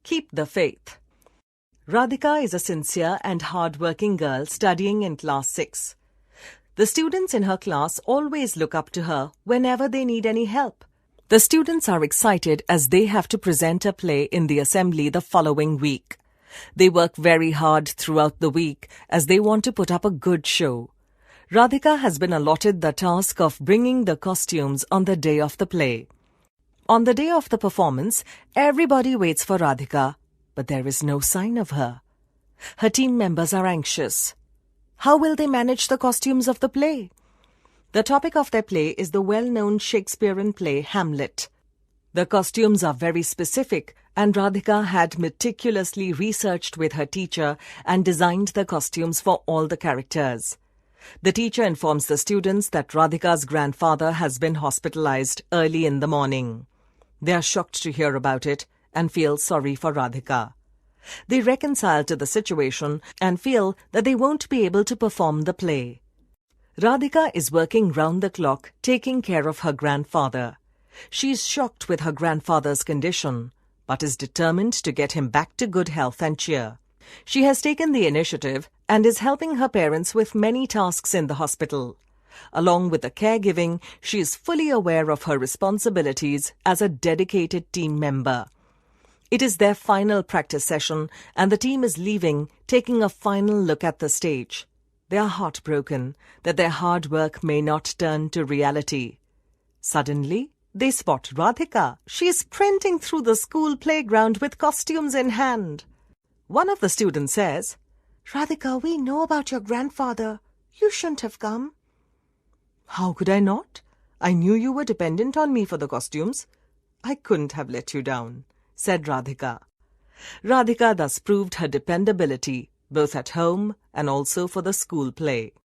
Keep the faith. Radhika is a sincere and hardworking girl studying in class 6. The students in her class always look up to her whenever they need any help. The students are excited as they have to present a play in the assembly the following week. They work very hard throughout the week as they want to put up a good show. Radhika has been allotted the task of bringing the costumes on the day of the play. On the day of the performance, everybody waits for Radhika, but there is no sign of her. Her team members are anxious. How will they manage the costumes of the play? The topic of their play is the well-known Shakespearen play Hamlet. The costumes are very specific, and Radhika had meticulously researched with her teacher and designed the costumes for all the characters. The teacher informs the students that Radhika's grandfather has been hospitalised early in the morning. They are shocked to hear about it and feel sorry for Radhika. They reconcile to the situation and feel that they won't be able to perform the play. Radhika is working round the clock, taking care of her grandfather. She is shocked with her grandfather's condition, but is determined to get him back to good health and cheer. She has taken the initiative and is helping her parents with many tasks in the hospital. Along with the caregiving, she is fully aware of her responsibilities as a dedicated team member. It is their final practice session and the team is leaving, taking a final look at the stage. They are heartbroken that their hard work may not turn to reality. Suddenly, they spot Radhika. She is sprinting through the school playground with costumes in hand. One of the students says, "Radhika, we know about your grandfather. You shouldn't have come." "How could I not? I knew you were dependent on me for the costumes. I couldn't have let you down," said Radhika. Radhika thus proved her dependability, both at home and also for the school play.